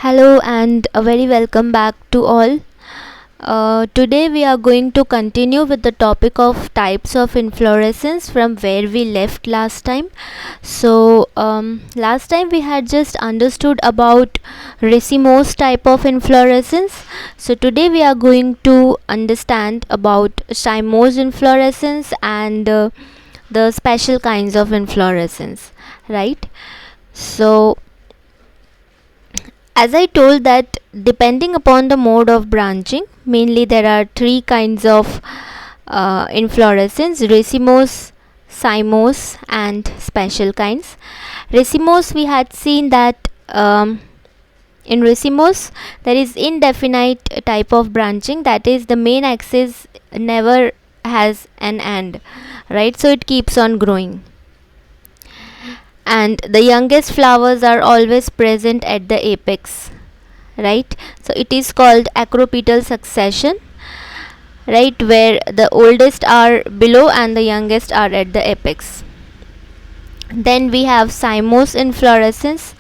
Hello and a very welcome back to all. Today we are going to continue with the topic of types of inflorescence from where we left last time. Last time we had just understood about racemose type of inflorescence. So today we are going to understand about cymose inflorescence and the special kinds of inflorescence, right? So as I told that depending upon the mode of branching, mainly there are three kinds of inflorescence: racemose, cymose and special kinds. Racemose, we had seen that in racemose there is indefinite type of branching, that is the main axis never has an end, right? So it keeps on growing, and the youngest flowers are always present at the apex, right? So it is called acropetal succession, right, where the oldest are below and the youngest are at the apex. Then we have cymose inflorescence.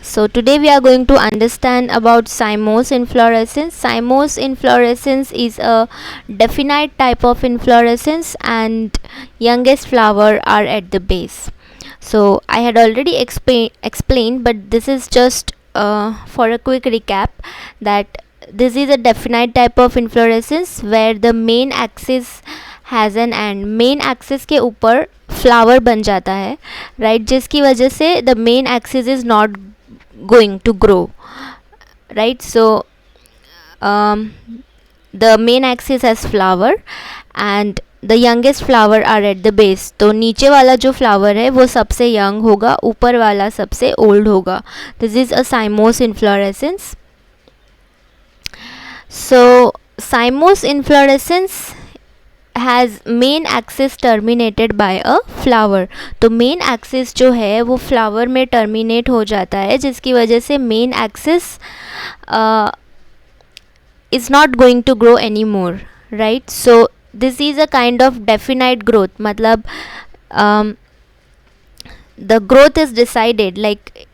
So today we are going to understand about cymose inflorescence. Cymose inflorescence is a definite type of inflorescence and youngest flower are at the base. So I had already explained, but this is just for a quick recap, that this is a definite type of inflorescence where the main axis has an end. Main axis के ऊपर flower बन जाता है, right, जिसकी वजह से the main axis is not going to grow, right. So the main axis has flower and the youngest flower are at the base. तो नीचे वाला जो फ्लावर है वो सबसे यंग होगा, ऊपर वाला सबसे ओल्ड होगा. This is a cymose inflorescence. So cymose inflorescence has main axis terminated by a flower. तो मेन एक्सिस जो है वो फ्लावर में टर्मिनेट हो जाता है, जिसकी वजह से main axis is not going to grow anymore, right? So this is a kind of definite growth, matlab the growth is decided, like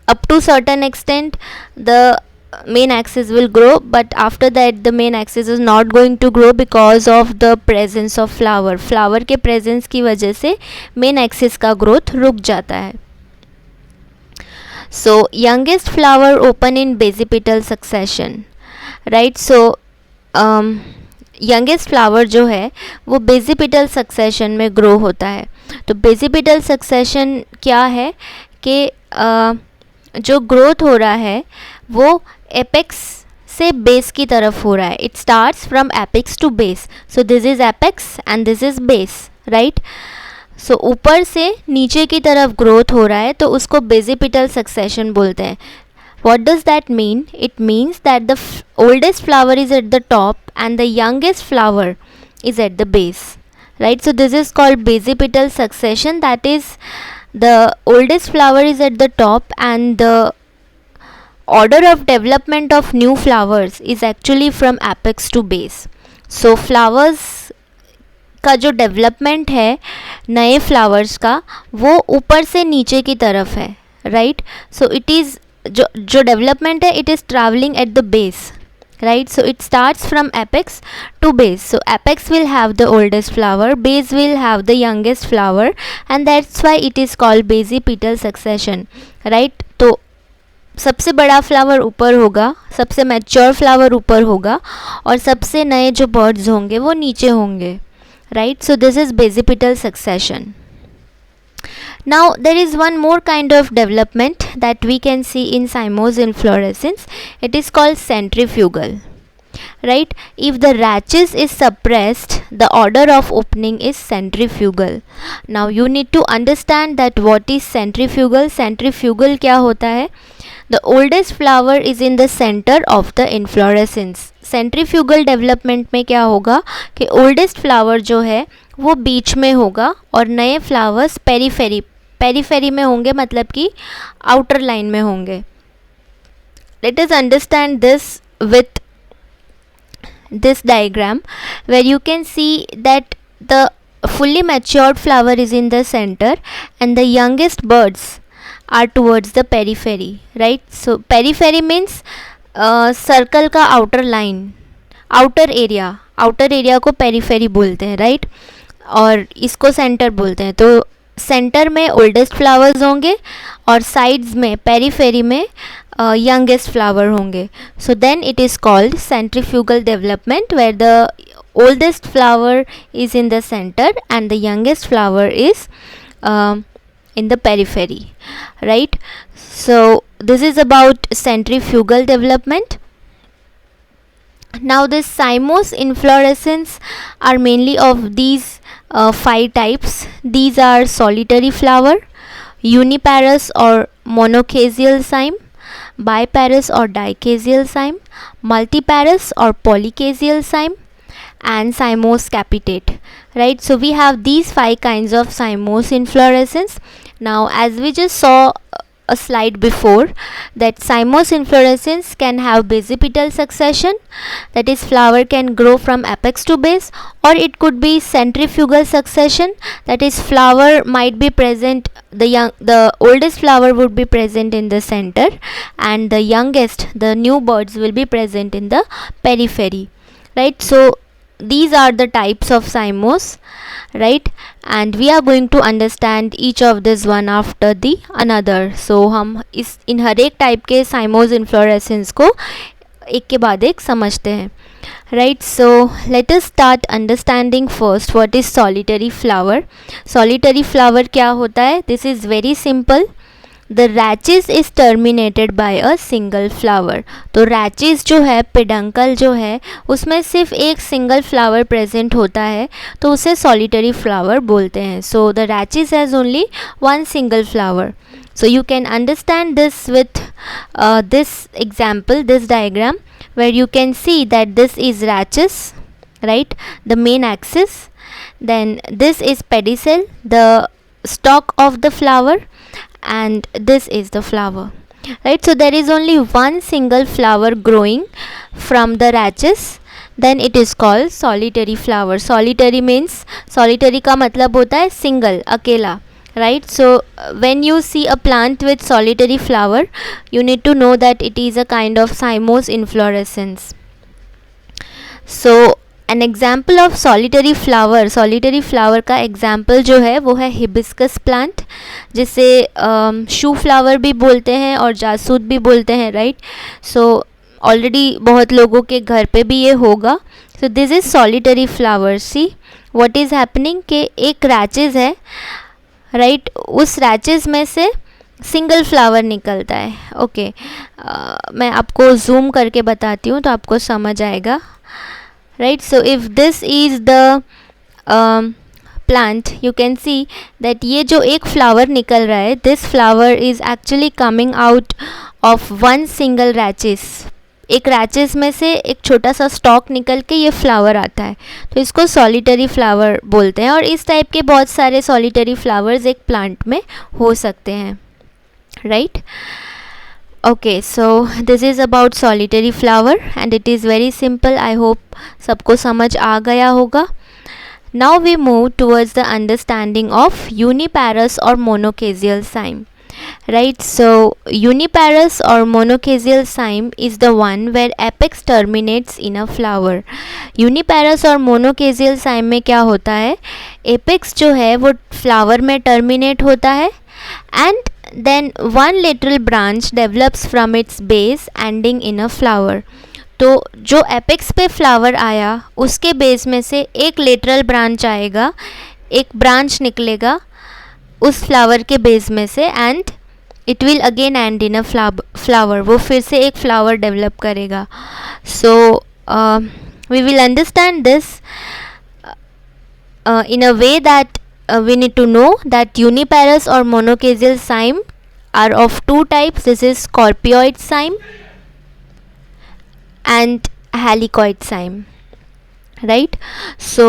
up to certain extent the main axis will grow, but after that the main axis is not going to grow because of the presence of flower. Flower के presence की वजह से main axis का growth रुक जाता है. So youngest flower open in basipetal succession, right? So youngest flower जो है वो बेसिपिटल सक्सेशन में ग्रो होता है. तो बेसिपिटल सक्सेशन क्या है कि जो ग्रोथ हो रहा है वो एपेक्स से बेस की तरफ हो रहा है. It starts from apex to base. So this is apex and this is base, right. So ऊपर से नीचे की तरफ ग्रोथ हो रहा है तो उसको बेसिपिटल सक्सेशन बोलते हैं. What does that mean? It means that the oldest flower is at the top and the youngest flower is at the base, right? So this is called basipetal succession, that is the oldest flower is at the top and the order of development of new flowers is actually from apex to base. So flowers का जो development है नए flowers का वो ऊपर से नीचे की तरफ है, राइट. सो इट इज़ जो डेवलपमेंट है it is travelling eight the base, right? So it starts from apex to base. So apex will have the oldest flower, base will have the youngest flower, and that's why it is called basipetal succession, right? तो सबसे बड़ा flower ऊपर होगा, सबसे mature flower ऊपर होगा और सबसे नए जो बर्ड्स होंगे वो नीचे होंगे, right? So this is basipetal succession. Now there is one more kind of development that we can see in cymose inflorescence. It is called centrifugal, right? If the rachis is suppressed, the order of opening is centrifugal. Now you need to understand that what is centrifugal. Centrifugal क्या होता है? The oldest flower is in the center of the inflorescence. Centrifugal development में क्या होगा कि oldest flower जो है वो बीच में होगा और नए फ्लावर्स पेरीफेरी में होंगे, मतलब कि आउटर लाइन में होंगे. Let us understand this with this diagram where you can see that the fully matured flower is in the center and the youngest birds are towards the periphery, right? So periphery means circle का outer line, outer area को periphery बोलते हैं, right? और इसको centre बोलते हैं. तो centre में ओल्डेस्ट फ्लावर्स होंगे और साइड्स में पेरीफेरी में youngest flower होंगे. So then it is called centrifugal development, where the oldest flower is in the center and the youngest flower is in the periphery, right? So this is about centrifugal development. Now this cymose inflorescence are mainly of these 5 types. These are solitary flower, uniparous or monochasial cyme, biparous or dichasial cyme, multiparous or polychasial cyme, and cymose capitate, right? So we have these 5 kinds of cymose inflorescence. Now as we just saw a slide before, that cymose inflorescence can have basipetal succession, that is flower can grow from apex to base, or it could be centrifugal succession, that is flower might be present, the oldest flower would be present in the center and the youngest, the new buds, will be present in the periphery, right? So these are the types of cymose, right? And we are going to understand each of this one after the another. So हम इस इन हर एक type के cymose inflorescence को एक के बाद एक समझते हैं, right? So let us start understanding first what is solitary flower. Solitary flower क्या होता है? This is very simple. The rachis is terminated by a single flower. तो rachis जो है, पेडंकल जो है, उसमें सिर्फ एक सिंगल फ्लावर प्रेजेंट होता है, तो उसे solitary flower बोलते हैं. So the rachis has only one single flower. So you can understand this with this example, this diagram, where you can see that this is rachis, right, the main axis. Then this is pedicel, the stalk of the flower, and this is the flower, right? So there is only one single flower growing from the rachis, then it is called solitary flower. Solitary means, solitary का मतलब होता है single, अकेला, right? So when you see a plant with solitary flower, you need to know that it is a kind of cymose inflorescence. So an example of solitary flower का example जो है वो है hibiscus plant, जिसे शू flower भी बोलते हैं और जासूद भी बोलते हैं, राइट? सो ऑलरेडी बहुत लोगों के घर पे भी ये होगा. सो this is solitary flower. See what is happening कि एक रैचेस है, राइट? उस रैचेस में से सिंगल फ्लावर निकलता है. ओके, मैं आपको जूम करके बताती हूँ तो आपको समझ आएगा, right? So if this is the plant, you can see that ये जो एक flower निकल रहा है, this flower is actually coming out of one single rachis. एक rachis में से एक छोटा सा stalk निकल के ये flower आता है, तो इसको solitary flower बोलते हैं. और इस टाइप के बहुत सारे solitary flowers एक plant में हो सकते हैं, right? Okay, so this is about solitary flower and it is very simple. I hope सबको समझ आ गया होगा. Now we move towards the understanding of uniparous or monochasial cyme, right? So uniparous or monochasial cyme is the one where apex terminates in a flower. Uniparous और monochasial cyme में क्या होता है? Apex जो है वो flower में terminate होता है and then one lateral branch develops from its base ending in a flower. तो जो एपेक्स पे फ्लावर आया उसके बेस में से एक लेटरल ब्रांच आएगा, एक ब्रांच निकलेगा उस फ्लावर के बेस में से and it will again end in a flower. वो फिर से एक फ्लावर डेवलप करेगा. So we will understand this in a way that we need to know that uniparous or monochasial cyme are of 2 types. This is scorpioid cyme and helicoid cyme, right? So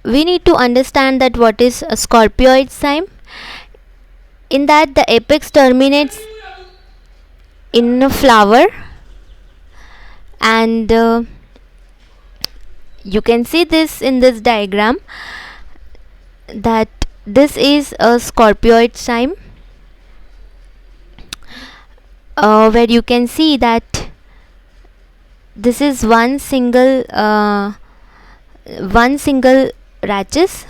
we need to understand that what is a scorpioid cyme. In that the apex terminates in a flower and you can see this in this diagram that this is a scorpioid cyme where you can see that this is one single rachis,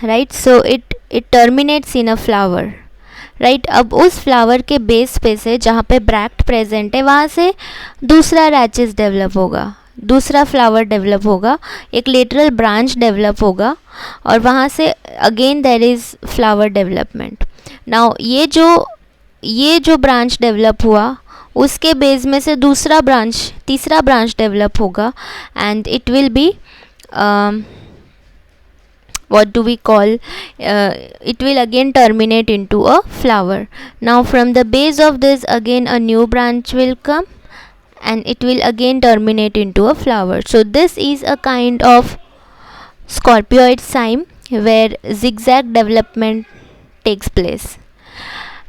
right? So it terminates in a flower, right. अब उस flower के base पे से जहाँ पे bract present है वहाँ से दूसरा रैचेस डेवलप होगा, दूसरा फ्लावर डेवलप होगा, एक लेटरल ब्रांच डेवलप होगा और वहाँ से again there is flower development. Now ये जो ब्रांच डेवलप हुआ उसके बेस में से तीसरा ब्रांच डेवलप होगा and it will be what do we call, it will again terminate into a flower. Now from the base of this again a new branch will come and it will again terminate into a flower. So this is a kind of scorpioid cyme where zigzag development takes place,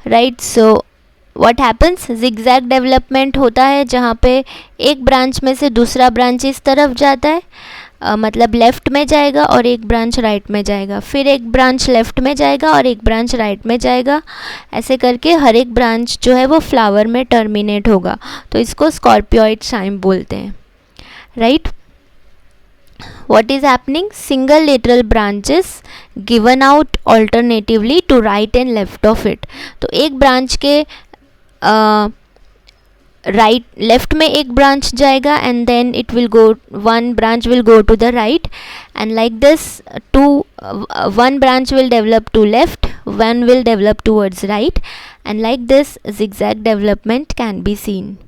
right? So what happens, zigzag development होता है जहाँ पे एक branch में से दूसरा branch इस तरफ जाता है, मतलब लेफ़्ट में जाएगा और एक ब्रांच राइट में जाएगा, फिर एक ब्रांच लेफ़्ट में जाएगा और एक ब्रांच राइट में जाएगा, ऐसे करके हर एक ब्रांच जो है वो फ्लावर में टर्मिनेट होगा. तो इसको स्कॉर्पियोइड साइम बोलते हैं, right. What is happening? Single lateral branches given out alternatively to right and left of it. तो एक ब्रांच के राइट लेफ्ट में एक ब्रांच जाएगा and then it will go, one branch will go to the right and like this one branch will develop to left, one will develop towards right and like this zigzag development can be seen,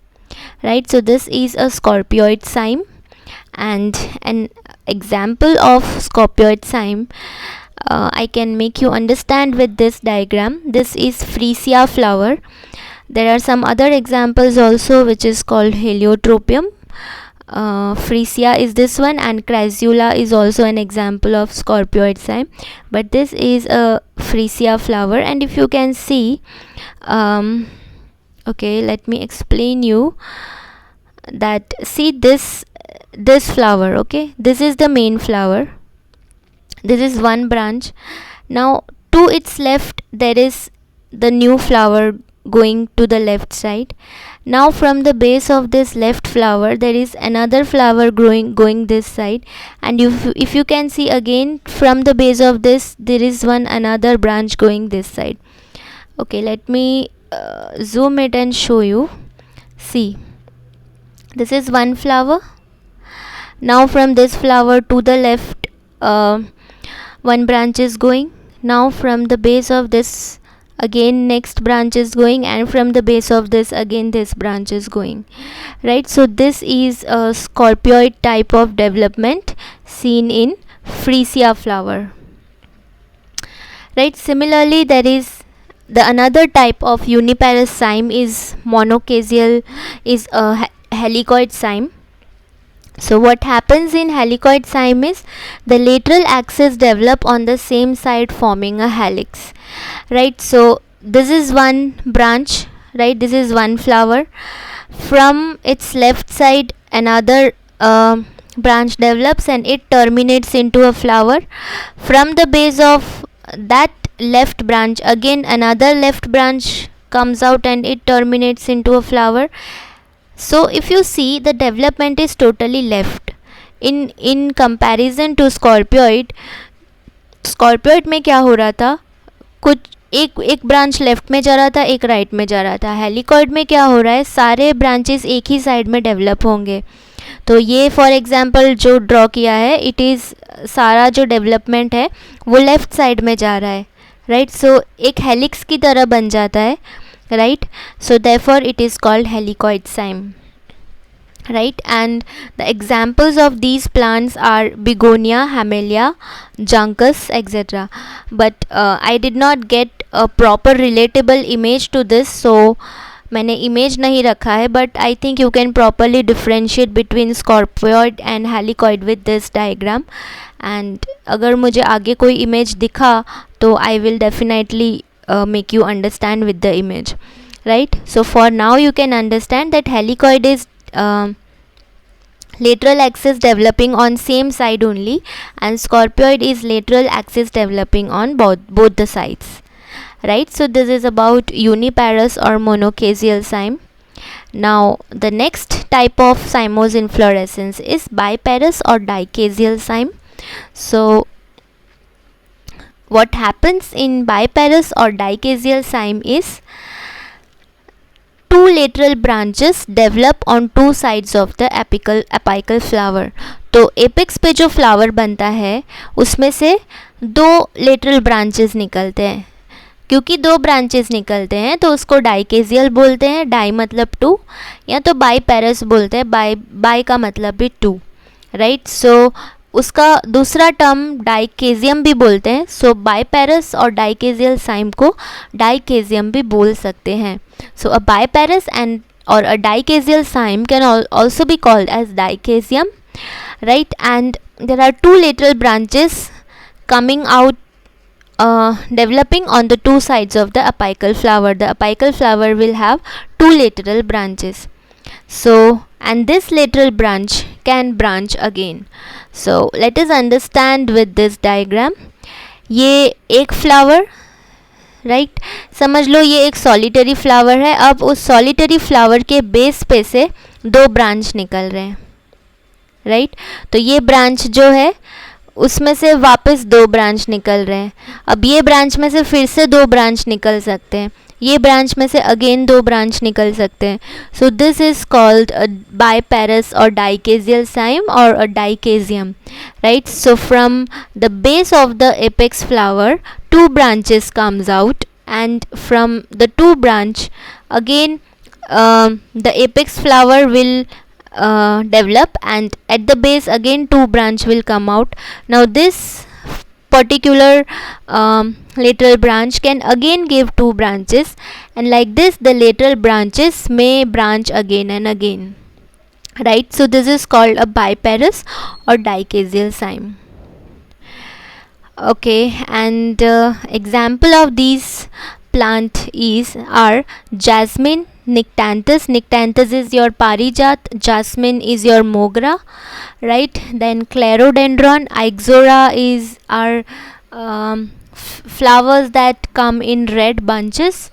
right? So this is a scorpioid cyme and an example of scorpioid cyme I can make you understand with this diagram. This is freesia flower. There are some other examples also which is called heliotropium. Freesia is this one and chrysula is also an example of scorpioid cyme, but this is a freesia flower. And if you can see, okay, let me explain you that, see this flower, okay, this is the main flower, this is one branch. Now to its left there is the new flower going to the left side. Now from the base of this left flower there is another flower going this side, and if you can see again from the base of this there is another branch going this side. Okay, let me zoom it and show you. See, this is one flower. Now from this flower to the left one branch is going. Now from the base of this again next branch is going, and from the base of this again this branch is going, right? So this is a scorpioid type of development seen in freesia flower, right? Similarly, there is the another type of uniparous cyme is monochasial, is a helicoid cyme. So what happens in helicoid cyme is the lateral axis develop on the same side forming a helix, right? So this is one branch, right? This is one flower. From its left side another branch develops and it terminates into a flower. From the base of that left branch again another left branch comes out and it terminates into a flower. So if you see, the development is totally left in comparison to scorpioid में क्या हो रहा था, कुछ एक branch left में जा रहा था, एक राइट में जा रहा था. हेलिकॉइड में क्या हो रहा है, सारे ब्रांचेस एक ही साइड में डेवलप होंगे. तो ये फॉर एग्जांपल जो ड्रॉ किया है, इट इज़ सारा जो डेवलपमेंट है वो लेफ़्ट साइड में जा रहा है, राइट? सो एक हेलिक्स की तरह बन जाता है, right? So therefore it is called helicoid cyme, right? And the examples of these plants are begonia, hamelia, juncus, etc. But I did not get a proper relatable image to this, so मैंने image नहीं रखा है, but I think you can properly differentiate between scorpioid and helicoid with this diagram. And अगर मुझे आगे कोई image दिखा तो I will definitely make you understand with the image, right? So for now you can understand that helicoid is lateral axis developing on same side only, and scorpioid is lateral axis developing on both the sides, right? So this is about uniparous or monocasial cyme. Now the next type of cymose inflorescence is biparous or dicasial cyme. So what happens in biparous or dicasial cyme is two lateral branches develop on two sides of the apical flower. तो apex पे जो flower बनता है उसमें से दो lateral branches निकलते हैं. क्योंकि दो ब्रांचेस निकलते हैं तो उसको डाइकेजियल बोलते हैं. डाई मतलब टू, या तो बाई पैरस बोलते हैं. बाई का मतलब भी टू, राइट. सो उसका दूसरा टर्म डाइकेजियम भी बोलते हैं. सो बाई पैरस और डाइकेजियल साइम को डाइकेजियम भी बोल सकते हैं. So a biparous and or a dicaseal cyme can also be called as dicaseum, right? And there are two lateral branches coming out, developing on the two sides of the apical flower. The apical flower will have two lateral branches. So and this lateral branch can branch again. So let us understand with this diagram. ये एक flower, right, समझ लो ये एक solitary flower है. अब उस solitary flower के base पे से दो ब्रांच निकल रहे हैं, राइट. तो ये ब्रांच जो है उसमें से वापस दो ब्रांच निकल रहे हैं. अब ये ब्रांच में से फिर से दो ब्रांच निकल सकते हैं. ये ब्रांच में से अगेन दो ब्रांच निकल सकते हैं. So this is called a biparous और डाइकेजियल साइम और a dichasium, right. So from the base of the apex flower two branches comes out, and from the two branch again the apex flower will develop, and at the base again two branch will come out. Now this particular lateral branch can again give two branches, and like this the lateral branches may branch again and again, right. So this is called a biparous or dicaseal cyme. Okay, and example of these plant are jasmine, nyctanthus. Nyctanthus is your parijat, jasmine is your mogra, right. Then clerodendron, ixora is our flowers that come in red bunches,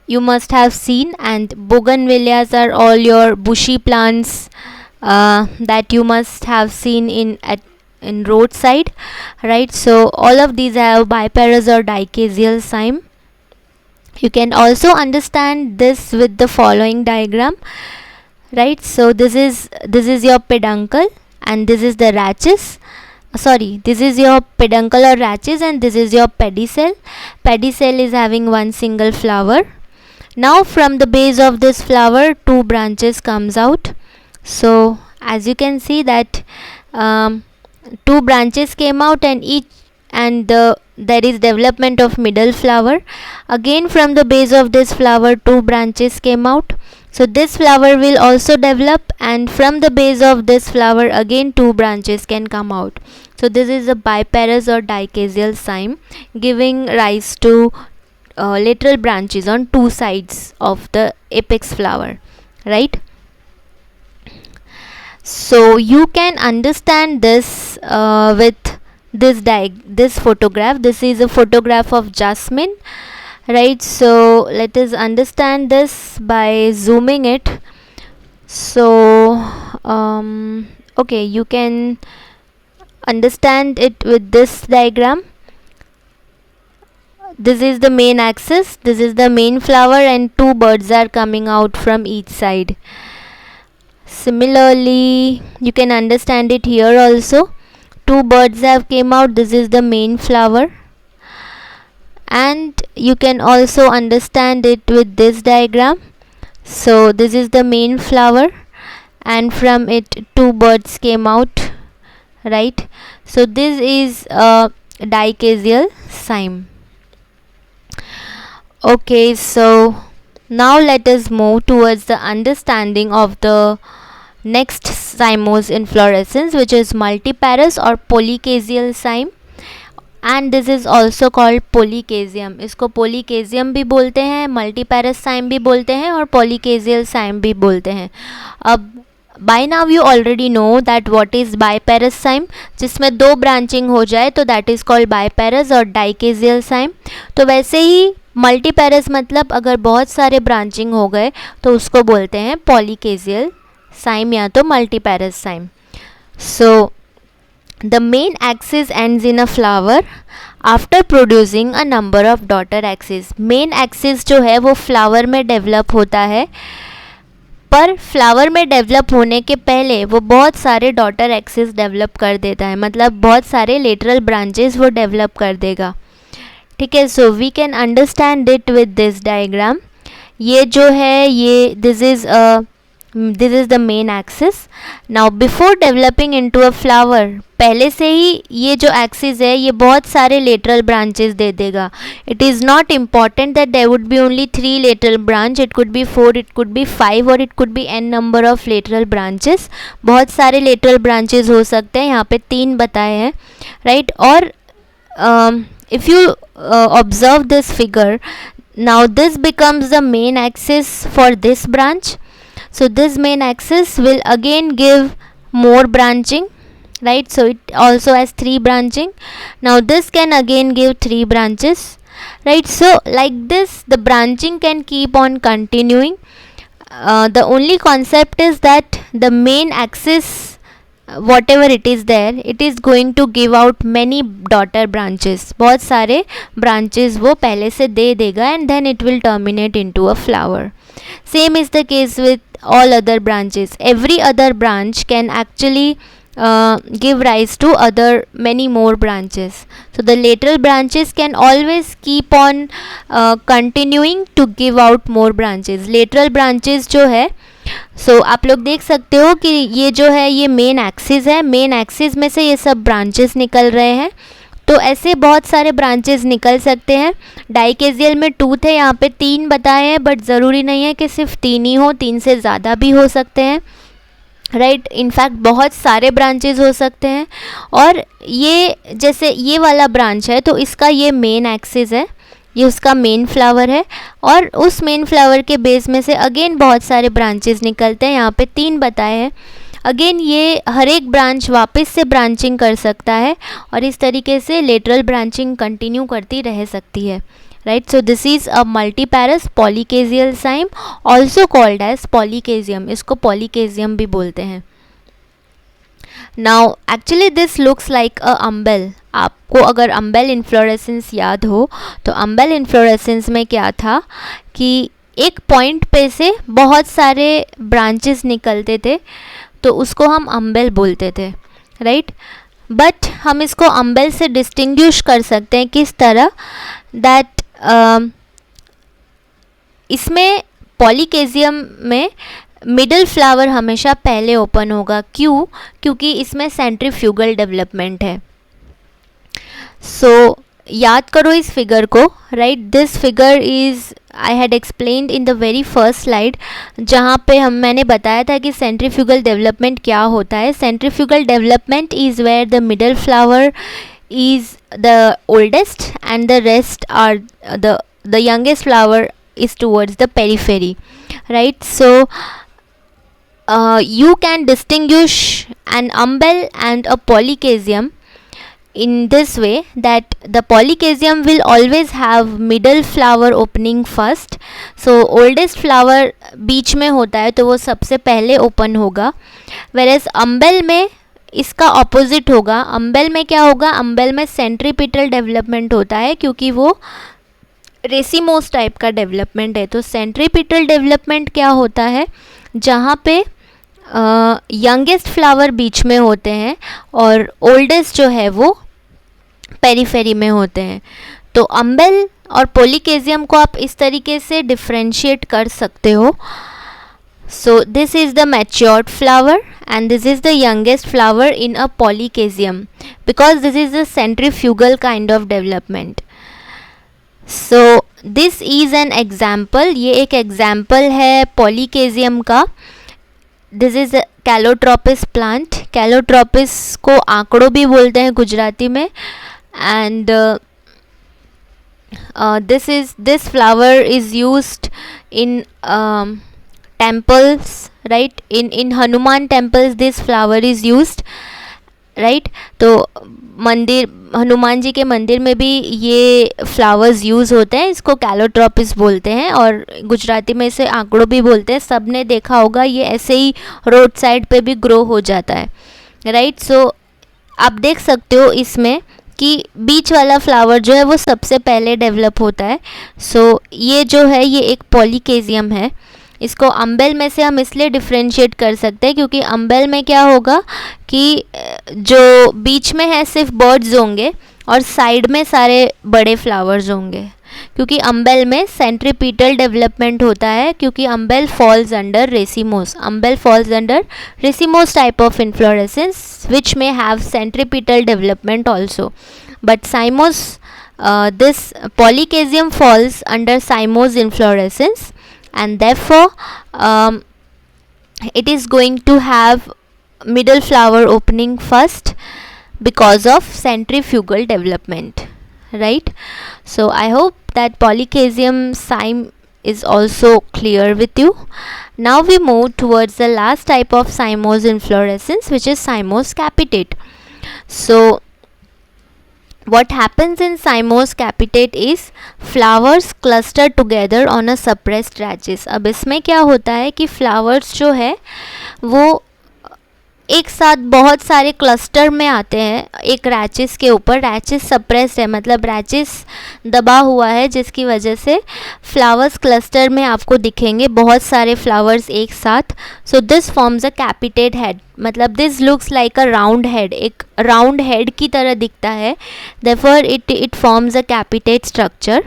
you must have seen. And bougainvilleas are all your bushy plants that you must have seen in roadside, right. So all of these have biparous or dicasial cyme. You can also understand this with the following diagram, right. So this is your peduncle, and this is the rachis. This is your peduncle or rachis, and this is your pedicel. Pedicel is having one single flower. Now from the base of this flower two branches comes out. So as you can see that two branches came out, and there is development of middle flower. Again from the base of this flower two branches came out. So this flower will also develop, and from the base of this flower again two branches can come out. So this is a biparous or dicasial cyme, giving rise to lateral branches on two sides of the apex flower, right. So you can understand this with this photograph. This is a photograph of jasmine, right. So let us understand this by zooming it. So okay, you can understand it with this diagram. This is the main axis, this is the main flower, and two birds are coming out from each side. Similarly you can understand it here also. Two birds have came out, this is the main flower. And you can also understand it with this diagram. So this is the main flower, and from it two birds came out, right. So this is a dicasial cyme. Okay, so now let us move towards the understanding of the next cymose inflorescence, which is multiparous or polycasial cyme, and this is also called polycasium. इसको polycasium भी बोलते हैं, multiparous cyme भी बोलते हैं, और polycasial cyme भी बोलते हैं. अब by now you already know that what is biparous cyme, जिसमें दो ब्रांचिंग हो जाए तो दैट इज़ कॉल्ड बायपेरस और डाइकेजियल साइम। तो वैसे ही मल्टीपेरस मतलब अगर बहुत सारे ब्रांचिंग हो गए तो उसको बोलते हैं पॉलीकेजियल साइम या तो multiparous cyme. So the main axis ends in a flower after producing a number of daughter axis. Main axis जो है वो फ्लावर में डेवलप होता है, पर फ्लावर में डेवलप होने के पहले वो बहुत सारे डॉटर एक्सिस डेवलप कर देता है, मतलब बहुत सारे लेटरल ब्रांचेस वो डेवलप कर देगा। ठीक है, so we can understand it with this diagram. ये जो है ये this is the main axis. Now before developing into a flower, पहले से ही ये जो एक्सिस है ये बहुत सारे लेटरल ब्रांचेस दे देगा। It is not important that there would be only 3 lateral branch, it could be 4, it could be 5 और it could be n number of lateral branches. बहुत सारे लेटरल ब्रांचेस हो सकते हैं, यहाँ पे 3 बताए हैं, राइट। और if you observe this figure, now this becomes the main axis for this branch. So this main axis will again give more branching, right? So it also has 3 branching. Now this can again give 3 branches, right? So like this the branching can keep on continuing. The only concept is that the main axis, whatever it is there, it is going to give out many daughter branches. बहुत सारे branches वो पहले से दे देगा and then it will terminate into a flower. Same is the case with all other branches. Every other branch can actually give rise to many more branches. So the lateral branches can always keep on continuing to give out more branches. Lateral branches जो है, सो आप लोग देख सकते हो कि ये जो है ये मेन एक्सिस है, मेन एक्सिस में से ये सब ब्रांचेस निकल रहे हैं। तो ऐसे बहुत सारे ब्रांचेस निकल सकते हैं। डाइकेजियल में 2 थे, यहाँ पे 3 बताए हैं, बट ज़रूरी नहीं है कि सिर्फ 3 ही हो, 3 से ज़्यादा भी हो सकते हैं, राइट। इनफैक्ट बहुत सारे ब्रांचेस हो सकते हैं। और ये जैसे ये वाला ब्रांच है तो इसका ये मेन एक्सिस है, ये उसका मेन फ्लावर है, और उस मेन फ्लावर के बेस में से अगेन बहुत सारे ब्रांचेस निकलते हैं, यहाँ पे 3 बताए हैं। अगेन ये हर एक ब्रांच वापस से ब्रांचिंग कर सकता है और इस तरीके से लेटरल ब्रांचिंग कंटिन्यू करती रह सकती है, right. So this is a multiparous polychasial cyme, also called as polychasium. इसको पॉलीकेजियम भी बोलते हैं। Now actually this looks like a umbel. आपको अगर अम्बेल इन्फ्लोरेसेंस याद हो तो अम्बेल इन्फ्लोरेसेंस में क्या था कि एक पॉइंट पे से बहुत सारे ब्रांचेस निकलते थे, तो उसको हम अम्बेल बोलते थे, राइट। बट हम इसको अम्बेल से डिस्टिंग्विश कर सकते हैं किस तरह, दैट इसमें पॉलीकेजियम में मिडल फ्लावर हमेशा पहले ओपन होगा। क्यों? क्योंकि इसमें सेंट्रीफ्यूगल डेवलपमेंट है। सो याद करो इस फिगर को, right. This figure is I had explained in the very first slide, जहाँ पे मैंने बताया था कि सेंट्रीफ्यूगल डेवलपमेंट क्या होता है। Centrifugal development is where the middle flower is the oldest and the rest are the youngest flower is towards the periphery, right? So you can distinguish an umbel and a polycasium in this way, that the polycasium will always have middle flower opening first. So oldest flower बीच में होता है तो वो सबसे पहले open होगा, whereas umbel में इसका ऑपोजिट होगा। अम्बेल में क्या होगा? अम्बेल में सेंट्रीपिटल डेवलपमेंट होता है, क्योंकि वो रेसिमोस टाइप का डेवलपमेंट है। तो सेंट्रीपिटल डेवलपमेंट क्या होता है? जहाँ पे यंगेस्ट फ्लावर बीच में होते हैं और ओल्डेस्ट जो है वो पेरीफेरी में होते हैं। तो अम्बेल और पॉलीकेजियम को आप इस तरीके से डिफ्रेंशिएट कर सकते हो। So this is the matured flower and this is the youngest flower in a polycasium, because this is a centrifugal kind of development. So this is an example, ये एक example है polycasium का। This is a calotropis plant. calotropis को आंकड़ो भी बोलते हैं गुजराती में। And this flower is used in temples, right? In Hanuman temples this flower is used, right तो मंदिर, हनुमान जी के मंदिर में भी ये फ्लावर्स यूज़ होते हैं. इसको कैलोट्रोपिस बोलते हैं और गुजराती में इसे आंकड़ों भी बोलते हैं. सब ने देखा होगा, ये ऐसे ही रोड साइड पे भी ग्रो हो जाता है, राइट. सो आप देख सकते हो इसमें कि बीच वाला फ्लावर जो है वो सबसे पहले डेवलप होता है. सो ये जो है ये एक पॉलीकेजियम है. इसको अम्बेल में से हम इसलिए डिफ्रेंशिएट कर सकते हैं क्योंकि अम्बेल में क्या होगा कि जो बीच में है सिर्फ बर्ड्स होंगे और साइड में सारे बड़े फ्लावर्स होंगे, क्योंकि अम्बेल में सेंट्रीपीटल डेवलपमेंट होता है, क्योंकि umbel falls under racemose. Umbel falls under racemose type of inflorescence which may have centripetal development also. But cymose, this polychasium falls under cymose inflorescence and therefore it is going to have middle flower opening first because of centrifugal development, right. So I hope that polycazium cyme is also clear with you. Now we move towards the last type of cymose inflorescence, which is cymose capitate. So what happens in cymose capitate is flowers cluster together on a suppressed rachis. अब इसमें क्या होता है कि flowers जो है वो एक साथ बहुत सारे क्लस्टर में आते हैं एक रैचिस के ऊपर. रैचिस सप्रेस्ड है, मतलब रैचिस दबा हुआ है, जिसकी वजह से फ्लावर्स क्लस्टर में आपको दिखेंगे बहुत सारे फ्लावर्स एक साथ. So this forms a capitate head, मतलब this looks like a round head, एक राउंड हेड की तरह दिखता है. Therefore it forms a capitate structure.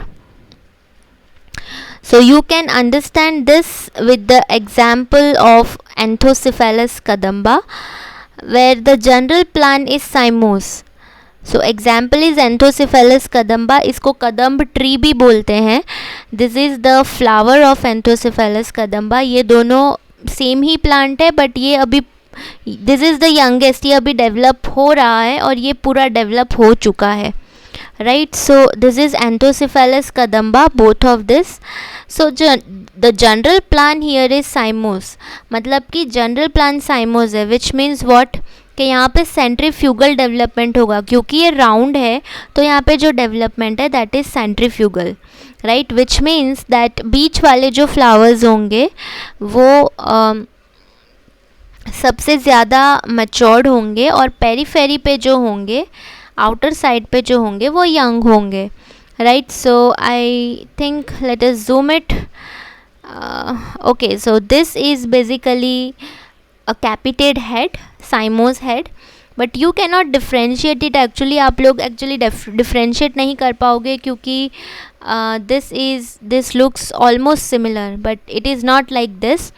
So you can understand this with the example of Anthocephalus kadamba, where the general plan is cymose. So example is Anthocephalus kadamba. इसको कदम्ब tree भी बोलते हैं. This is the flower of Anthocephalus kadamba. ये दोनों same ही plant है, but ये अभी this is the youngest, ये अभी डेवलप हो रहा है और ये पूरा डेवलप हो चुका है, right. So this is Anthocephalus kadamba, both of this. So the general plan here is cymose, मतलब कि जनरल प्लान साइमोस है, विच मीन्स वॉट कि यहाँ पे सेंट्रीफ्यूगल डेवलपमेंट होगा. क्योंकि ये राउंड है तो यहाँ पे जो डेवलपमेंट है that is centrifugal, right. Which means that बीच वाले जो फ्लावर्स होंगे वो सबसे ज़्यादा मैच्योर्ड होंगे और पेरीफेरी पे जो होंगे, आउटर साइड पे जो होंगे वो यंग होंगे, right. So I think let us zoom it. Okay, so this is basically a capitate head, cymose head, but you cannot differentiate it actually. आप लोग actually differentiate नहीं कर पाओगे क्योंकि this looks almost similar, but it is not like this.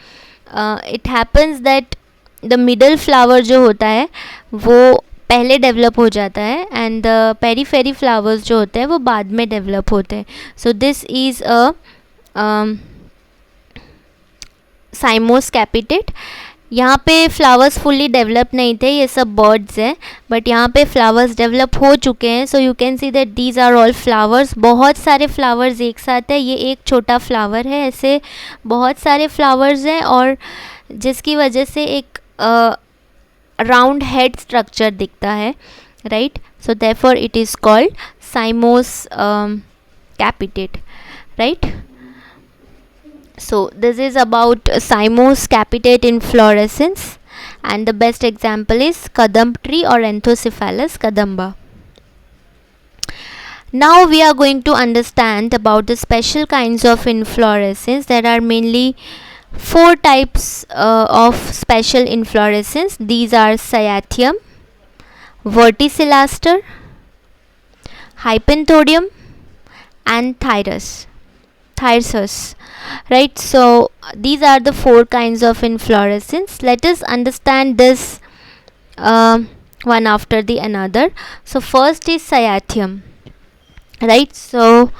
It happens that the middle flower जो होता है वो पहले डेवलप हो जाता है एंड द पेरीफेरी फ्लावर्स जो होते हैं वो बाद में डेवलप होते हैं. सो दिस इज़ अ साइमोस कैपिटेट. यहाँ पे फ्लावर्स फुल्ली डेवलप नहीं थे, ये सब बर्ड्स हैं, बट यहाँ पे फ्लावर्स डेवलप हो चुके हैं. So you can see that these are all flowers. बहुत सारे फ्लावर्स एक साथ है, ये एक छोटा फ्लावर है, ऐसे बहुत सारे फ्लावर्स हैं और जिसकी वजह से एक राउंड हेड स्ट्रक्चर दिखता है, right. So therefore it is called साइमोस कैपिटेट, right. So this is about cymose capitate inflorescence, and the best example is kadamb tree or Anthocephalus kadamba. Now we are going to understand about the special kinds of inflorescence. There are mainly 4 types of special inflorescence. These are Cyathium, Verticillaster, Hypanthodon and Thyrsus, right. So these are the 4 kinds of inflorescence. Let us understand this one after the another. So first is Cyathium, right. So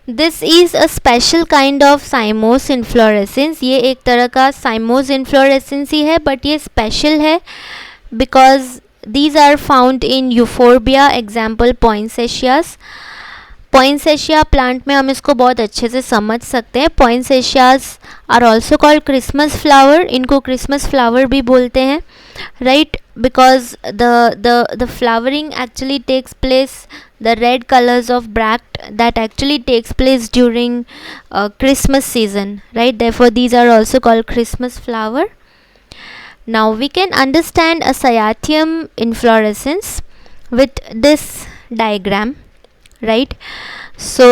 this is a special kind of cymose inflorescence. ये एक तरह का cymose inflorescence ही है, but ये special है because these are found in Euphorbia, example Poinsettias. Poinsettia plant में हम इसको बहुत अच्छे से समझ सकते हैं. Poinsettias are also called Christmas flower. इनको क्रिसमस फ्लावर भी बोलते हैं, right, because the flowering actually takes place, the red colors of bract that actually takes place during Christmas season, right? Therefore these are also called Christmas flower. Now we can understand a Cyathium inflorescence with this diagram, right? So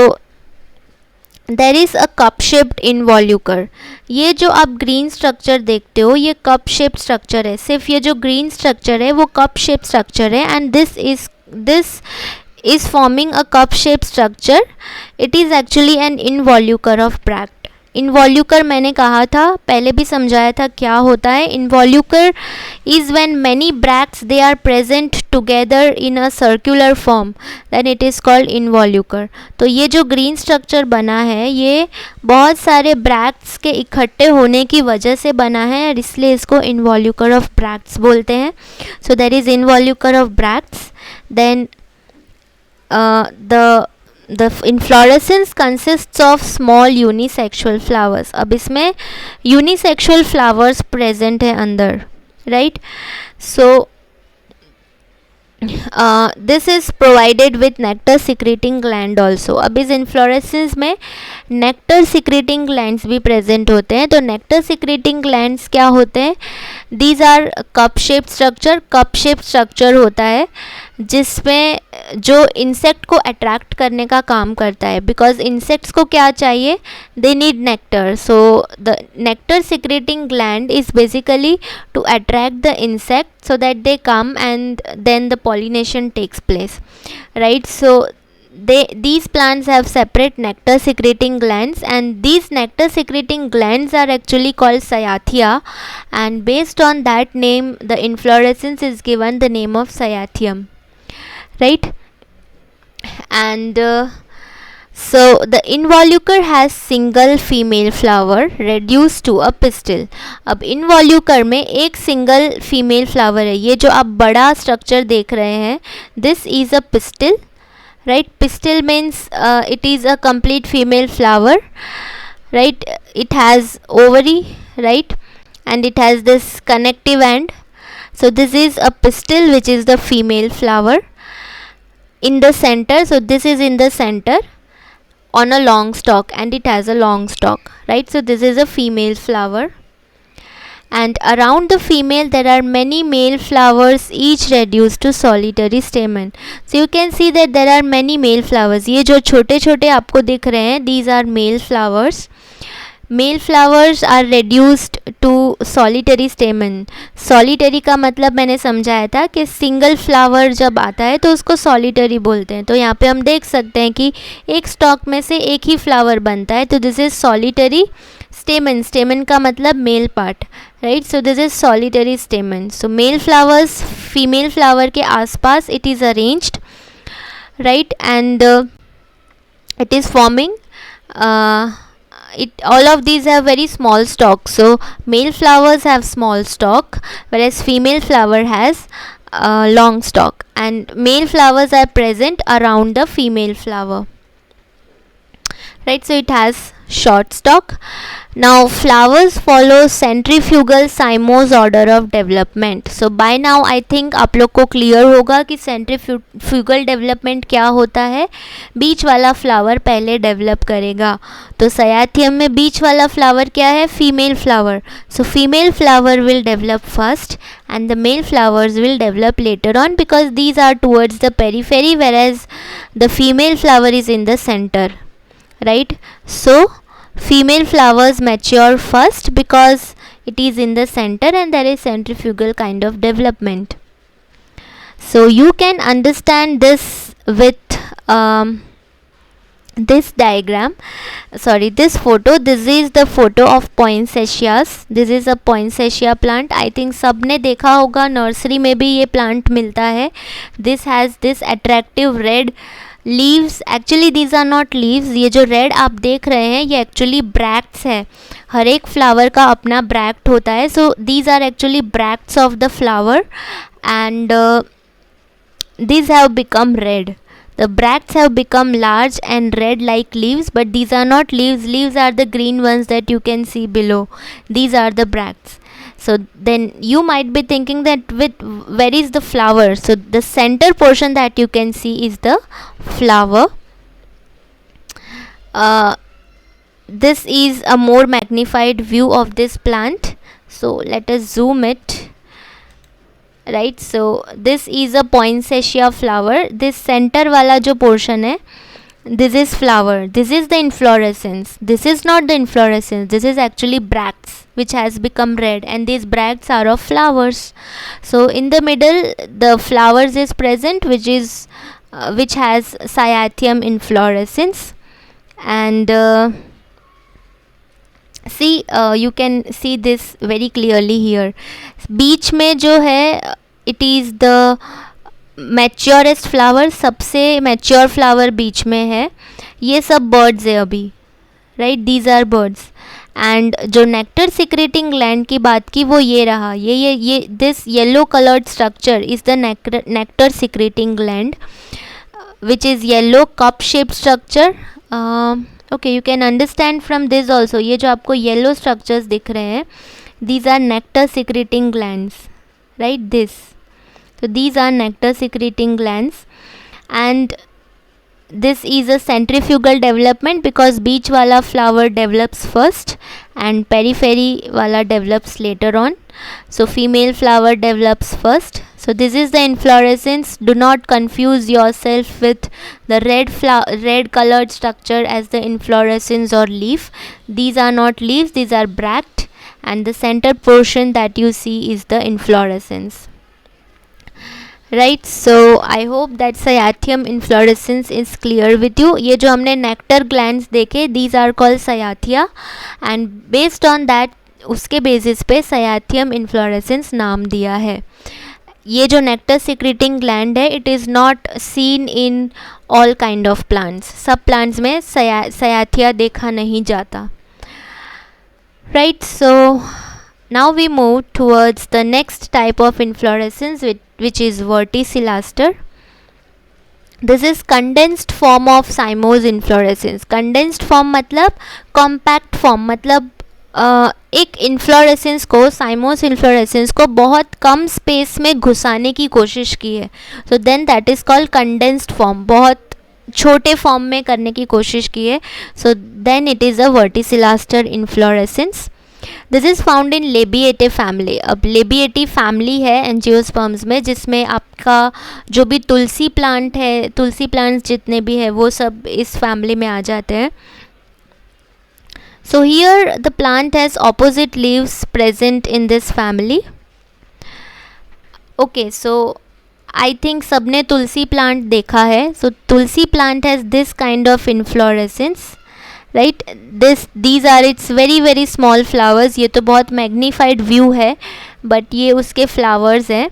there is a cup shaped involucre. ये जो आप green structure देखते हो ये cup shaped structure है. सिर्फ ये जो ग्रीन स्ट्रक्चर है वो कप शेप्ड स्ट्रक्चर है, and this is forming a cup shaped structure. It is actually an involucre of bract. Involucre मैंने कहा था, पहले भी समझाया था क्या होता है. Involucre is when many bracts they are present together in a circular form, then it is called involucre. तो ये जो ग्रीन स्ट्रक्चर बना है ये बहुत सारे ब्रैक्ट्स के इकट्ठे होने की वजह से बना है, और इसलिए इसको इनवॉल्यूकर ऑफ ब्रैक्ट्स बोलते हैं. So there is involucre of bracts. Then the inflorescence consists of small unisexual flowers. अब इसमें unisexual flowers present है अंदर, right? So this is provided with nectar secreting gland also. अब इस inflorescence में nectar secreting glands भी present होते हैं. तो nectar secreting glands क्या होते हैं? These are cup shaped structure. cup shaped structure होता है जिसमें जो इंसेक्ट को अट्रैक्ट करने का काम करता है, बिकॉज इंसेक्ट्स को क्या चाहिए, they need nectar. So the nectar secreting gland is basically to attract the insect so that they come and then the pollination takes place, right. So these plants have separate nectar secreting glands, and these nectar secreting glands are actually called cyathea, and based on that name the inflorescence is given the name of cyathium, right? And so the involucre has single female flower reduced to a pistil. अब involucre में एक single female flower है. ये जो आप बड़ा structure देख रहे हैं, this is a pistil, right? Pistil means it is a complete female flower, right? It has ovary, right? And it has this connective end. So this is a pistil, which is the female flower in the center. So this is in the center on a long stalk, and it has a long stalk, right? So this is a female flower, and around the female there are many male flowers, each reduced to solitary stamen. So you can see that there are many male flowers. ये जो छोटे छोटे आपको दिख रहे हैं, these are male flowers. Male flowers are reduced to solitary stamen. solitary का मतलब मैंने समझाया था कि सिंगल फ्लावर जब आता है तो उसको solitary बोलते हैं. तो यहाँ पे हम देख सकते हैं कि एक स्टॉक में से एक ही फ्लावर बनता है, तो this is solitary stamen. stamen का मतलब male part, right. So this is solitary stamen. So male flowers female flower के आसपास it is arranged, right, and it is forming all of these have very small stalk. So male flowers have small stalk, whereas female flower has long stalk, and male flowers are present around the female flower, right. So it has short stalk. Now flowers follow centrifugal cymose order of development. So by now I think आप लोग को clear होगा कि centrifugal development क्या होता है. बीच वाला flower पहले डेवलप करेगा. तो सयाथियम में बीच वाला फ्लावर क्या है, female flower. So female flower will develop first and the male flowers will develop later on, because these are towards the periphery whereas the female flower is in the center, right. So female flowers mature first because it is in the center and there is centrifugal kind of development. So you can understand this with this diagram, this photo. This is the photo of poinsettias. This is a poinsettia plant. I think सबने देखा होगा, nursery में भी ये plant मिलता है. This has this attractive red leaves. Actually these are not leaves. ये जो रेड आप देख रहे हैं ये एक्चुअली ब्रैक्ट्स है. हर एक फ्लावर का अपना ब्रैक्ट होता है. So these are actually bracts of the flower, and these have become red. The bracts have become large and red like leaves, but these are not leaves. Leaves are the green ones that you can see below. These are the bracts. So then you might be thinking that where is the flower? So the center portion that you can see is the flower. This is a more magnified view of this plant. So let us zoom it. Right, so this is a poinsettia flower. This center wala jo portion hai, this is flower. This is the inflorescence. This is not the inflorescence. This is actually bracts which has become red, and these bracts are of flowers. So in the middle the flowers is present, which has cyathium inflorescence. And see, you can see this very clearly here. बीच में जो है, it is the maturest flower. सबसे mature flower बीच में है. ये सब birds है अभी, right? These are birds. And जो nectar secreting gland की बात की वो ये रहा. ये this yellow colored structure is the nectar secreting gland, which is yellow cup shaped structure. Okay, you can understand from this also. ये जो आपको yellow structures दिख रहे हैं, these are nectar secreting glands, right? So these are nectar secreting glands, and this is a centrifugal development because beach wala flower develops first and periphery wala develops later on. So female flower develops first. So this is the inflorescence. Do not confuse yourself with the red colored structure as the inflorescence or leaf. These are not leaves, these are bract, and the center portion that you see is the inflorescence. Right, so I hope that cyathium inflorescence is clear with you. ये जो हमने nectar glands देखे, these are called cyathia, and based on that उसके basis पे cyathium inflorescence नाम दिया है. ये जो nectar secreting gland है, it is not seen in all kind of plants. सब plants में cyathia देखा नहीं जाता. Right, so now we move towards the next type of inflorescence, which is verticillaster. This is condensed form of cymose inflorescence. Condensed form मतलब compact form, मतलब एक inflorescence को, साइमोस inflorescence को बहुत कम स्पेस में घुसाने की कोशिश की है. So then that is called condensed form. बहुत छोटे फॉर्म में करने की कोशिश की है. So then it is a verticillaster inflorescence. This is found in Labiatae family. अब लेबिएटी फैमिली है एंजियोस्पर्म्स में, जिसमें आपका जो भी तुलसी प्लांट है, तुलसी प्लांट्स जितने भी है वो सब इस फैमिली में आ जाते हैं. So here the plant has opposite leaves present in this family. Okay, so I think सबने तुलसी प्लांट देखा है. So Tulsi plant has this kind of inflorescence, right? These are its very very small flowers. ये तो बहुत magnified view है, but ये उसके flowers हैं.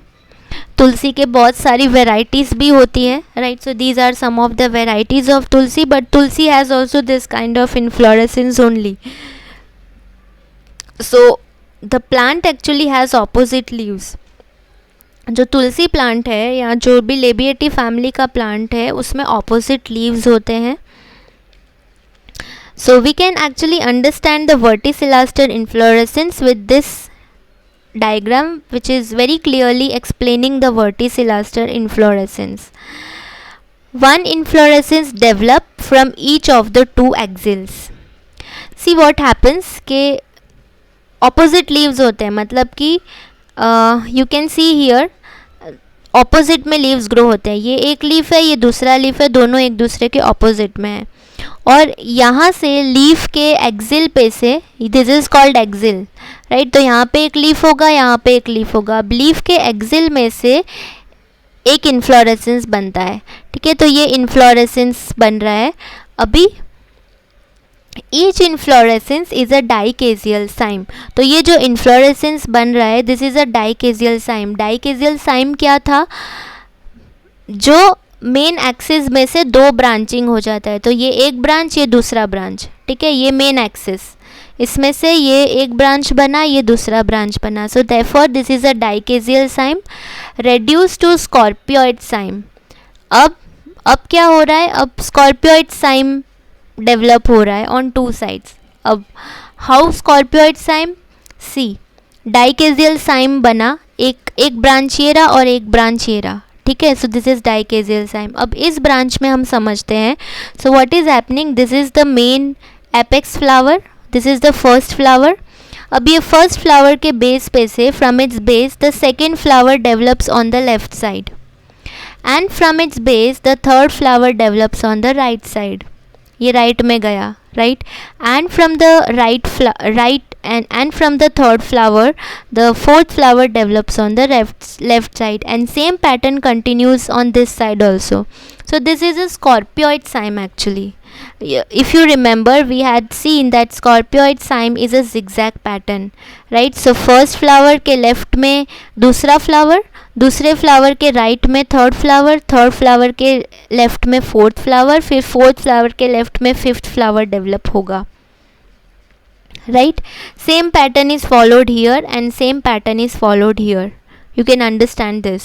तुलसी के बहुत सारी varieties भी होती हैं, right? So these are some of the varieties of tulsi, but tulsi has also this kind of inflorescence only. So the plant actually has opposite leaves. जो तुलसी प्लांट है या जो भी लेबिएटी फैमिली का प्लांट है उसमें opposite leaves होते हैं. So we can actually understand the verticillaster inflorescence with this diagram, which is very clearly explaining the verticillaster inflorescence. One inflorescence develop from each of the two axils. See what happens कि opposite leaves होते हैं, मतलब कि you can see here opposite में leaves grow होते हैं. ये एक leaf है, ये दूसरा leaf है, दोनों एक दूसरे के opposite में है. और यहाँ से लीफ के एक्सिल पे से, this is called axil, right? तो यहाँ पे एक लीफ होगा, यहाँ पे एक लीफ होगा. अब लीफ के एक्सिल में से एक इन्फ्लोरेसेंस बनता है, ठीक है? तो ये इन्फ्लोरेसेंस बन रहा है. अभी each inflorescence is a dichasial cyme. तो ये जो इन्फ्लोरेसेंस बन रहा है, this is a dichasial cyme. Dichasial cyme क्या था? जो मेन एक्सिस में से दो ब्रांचिंग हो जाता है. तो ये एक ब्रांच, ये दूसरा ब्रांच, ठीक है? ये मेन एक्सिस, इसमें से ये एक ब्रांच बना, ये दूसरा ब्रांच बना. So therefore this is a dichasial cyme reduce to scorpioid cyme. अब अब क्या हो रहा है, अब स्कॉर्पियोइड साइम डेवलप हो रहा है ऑन टू साइड्स. अब how scorpioid cyme, see dichasial cyme बना, एक ब्रांचिएरा और एक ब्रांचिएरा, ठीक है. So this is dichasial cyme. अब इस ब्रांच में हम समझते हैं. So what is happening, this is the main apex flower, this is the first flower. अब ये फर्स्ट फ्लावर के बेस पे से from its base the second flower develops on the left side, and from its base the third flower develops on the right side. ये right में गया, right. And from the right and from the third flower the fourth flower develops on the left side, and same pattern continues on this side also. So this is a scorpioid cyme actually. If you remember, we had seen that scorpioid cyme is a zigzag pattern, right. So first flower के left में दूसरा flower, दूसरे flower के right में third flower, third flower के left में fourth flower, फिर fourth flower के लेफ्ट में फिफ्थ फ्लावर डेवलप होगा, right. Same pattern is followed here and same pattern is followed here. You can understand this,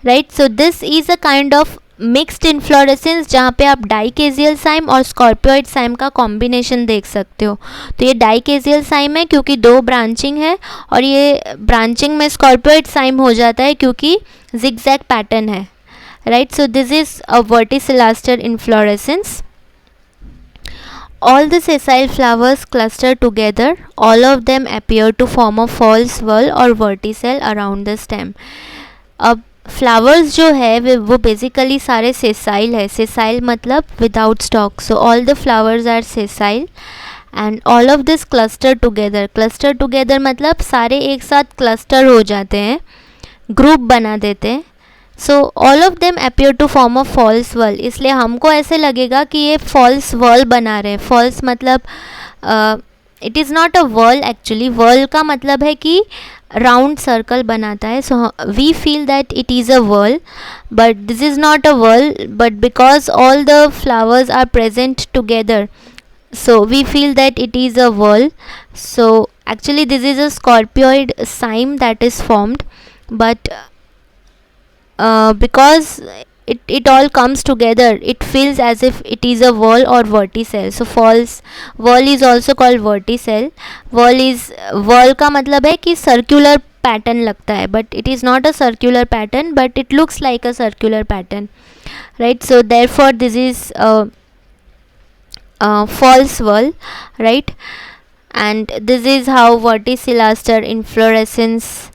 right. So this is a kind of mixed inflorescence जहाँ पे आप dichasial cyme और scorpioid Saim का combination देख सकते हो. तो ये डाइकेजियल साइम है क्योंकि दो ब्रांचिंग है, और ये ब्रांचिंग में स्कॉर्पियोइड साइम हो जाता है क्योंकि जिगजैग पैटर्न है, right. So this is a verticillaster inflorescence. All the sessile flowers cluster together. All of them appear to form a false whorl or verticell around the stem. अब flowers जो है वो basically सारे sessile है. Sessile मतलब without stalk. So all the flowers are sessile and all of this cluster together. Cluster together मतलब सारे एक साथ क्लस्टर हो जाते हैं, ग्रुप बना देते हैं. So all of them appear to form a false whorl. इसलिए हमको ऐसे लगेगा कि ये फॉल्स वर्ल बना रहे हैं. फॉल्स मतलब it is not a whorl actually. Whorl का मतलब है कि राउंड सर्कल बनाता है. So we feel that it is a whorl, but this is not a whorl, but because all the flowers are present together, so we feel that it is a whirl. So actually this is a scorpioid cyme that is formed, but because it all comes together, it feels as if it is a whorl or verticell. So false whorl is also called verticell. Whorl का मतलब है कि circular pattern लगता है, but it is not a circular pattern, but it looks like a circular pattern, right. So therefore this is false whorl, right. And this is how verticillaster inflorescence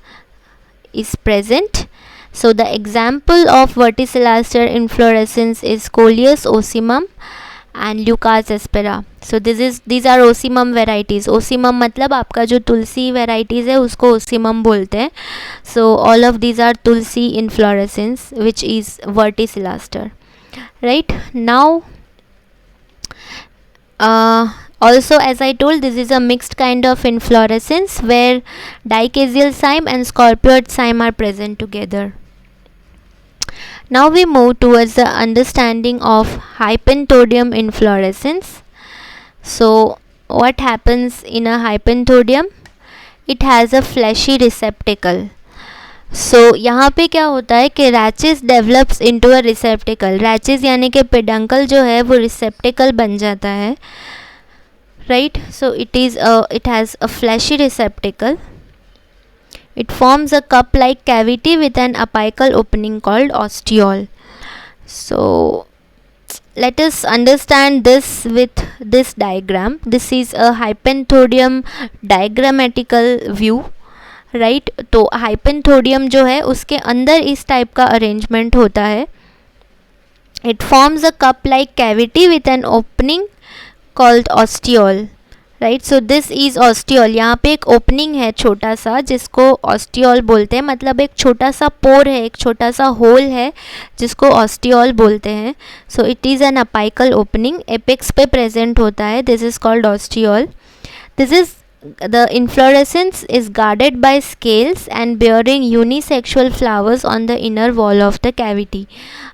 is present. So the example of verticillaster inflorescence is Coleus ocimum and Leucas aspera. So these are ocimum varieties. Ocimum मतलब आपका जो तुलसी varieties है उसको ocimum बोलते हैं. So all of these are tulsi inflorescence which is verticillaster, right. Now also as I told, this is a mixed kind of inflorescence where dicaseal cyme and scorpioid cyme are present together. Now we move towards the understanding of hypanthoddium inflorescence. So what happens in a hypanthoddium? It has a fleshy receptacle. सो यहाँ पे क्या होता है कि रैचेस develops into a रिसेप्टिकल. रैचेस यानी कि peduncle जो है वो रिसेप्टिकल बन जाता है, right. So it has a fleshy receptacle. It forms a cup-like cavity with an apical opening called ostiole. So let us understand this with this diagram. This is a hypanthoddium diagrammatical view, right. तो hypanthoddium जो है उसके अंदर इस type का arrangement होता है. It forms a cup-like cavity with an opening called ostiole, right. So this is ostiole. यहाँ पे एक ओपनिंग है छोटा सा जिसको ऑस्टियोल बोलते हैं. मतलब एक छोटा सा पोर है, एक छोटा सा होल है जिसको ऑस्टियोल बोलते हैं. So it is an apical opening, apex पे प्रेजेंट होता है. This is called ostiole. This is the inflorescence is guarded by scales and bearing unisexual flowers on the inner wall of the cavity.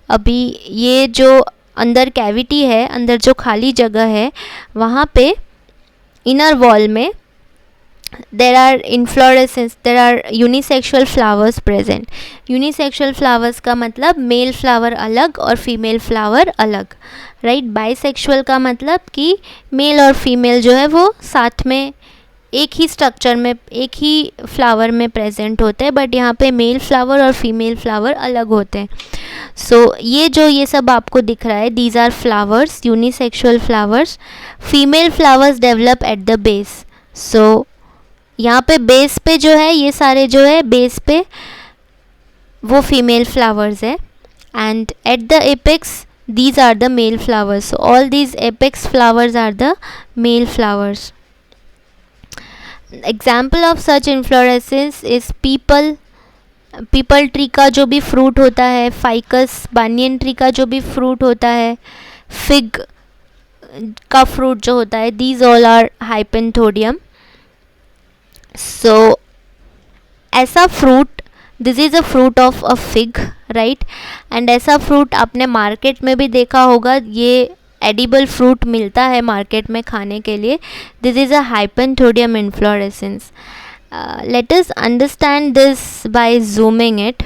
अभी ये जो अंदर cavity है, अंदर जो खाली जगह है, वहाँ पे इनर वॉल में there are inflorescence, there are unisexual flowers present. Unisexual flowers का मतलब मेल फ्लावर अलग और फीमेल फ्लावर अलग, राइट. बाइसेक्सुअल का मतलब कि मेल और फीमेल जो है वो साथ में एक ही स्ट्रक्चर में, एक ही फ्लावर में प्रेजेंट होते हैं, बट यहाँ पे मेल फ्लावर और फीमेल फ्लावर अलग होते हैं. सो ये सब आपको दिख रहा है, these are flowers, unisexual flowers. Female flowers develop at the base. सो यहाँ पे बेस पे जो है, ये सारे जो है बेस पे वो फीमेल फ्लावर्स है. And at the apex these are the male flowers. So all these apex flowers are the male flowers. Example of such inflorescence is people tree का जो भी फ्रूट होता है, फाइकस बानियन ट्री का जो भी fruit होता है, फिग का फ्रूट जो होता है, these all are hypanthoddium. So ऐसा fruit, this is a fruit of a fig, right. And ऐसा फ्रूट आपने मार्केट में भी देखा होगा, ये एडिबल फ्रूट मिलता है मार्केट में खाने के लिए. This is a hypanthodium inflorescence. Let us understand this by zooming it,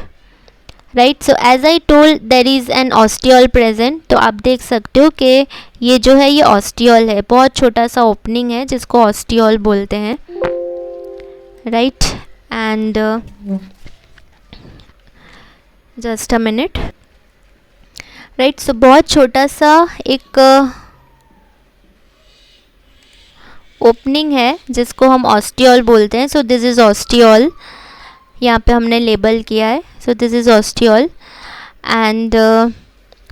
right. So as I told there is an ostiole present. तो आप देख सकते हो कि ये जो है ये ऑस्टियोल है, बहुत छोटा सा ओपनिंग है जिसको ऑस्टियोल बोलते हैं, right. And just a minute, right. So बहुत छोटा सा एक ओपनिंग है जिसको हम ऑस्टियोल बोलते हैं. सो दिस इज़ ऑस्टियोल, यहाँ पे हमने लेबल किया है. So this is ostiole and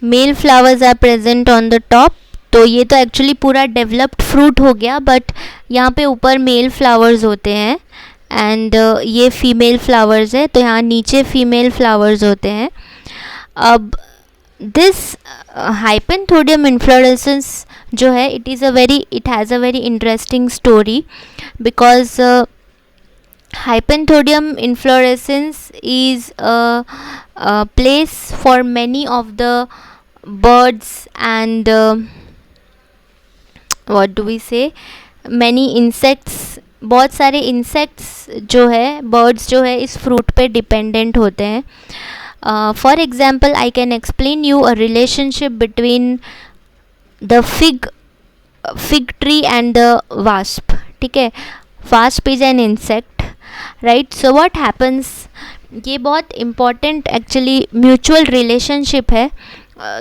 male flowers are present on the top. तो ये तो एक्चुअली पूरा डेवलप्ड फ्रूट हो गया, बट यहाँ पे ऊपर मेल फ्लावर्स होते हैं एंड ये फीमेल फ्लावर्स है, तो यहाँ नीचे फीमेल फ्लावर्स होते हैं. अब दिस हाइपेंथोडियम इन्फ्लोरेसेंस जो है, it has a very interesting story, because hypanthodium inflorescence is a place for many of the birds and what do we say, many insects. बहुत सारे इंसेक्ट्स जो है, बर्ड्स जो है, इस फ्रूट पे डिपेंडेंट होते हैं. For example I can explain you a relationship between the fig tree and the wasp, ठीक है. Wasp is an insect, right. So what happens, ये बहुत इम्पॉर्टेंट एक्चुअली म्यूचुअल रिलेशनशिप है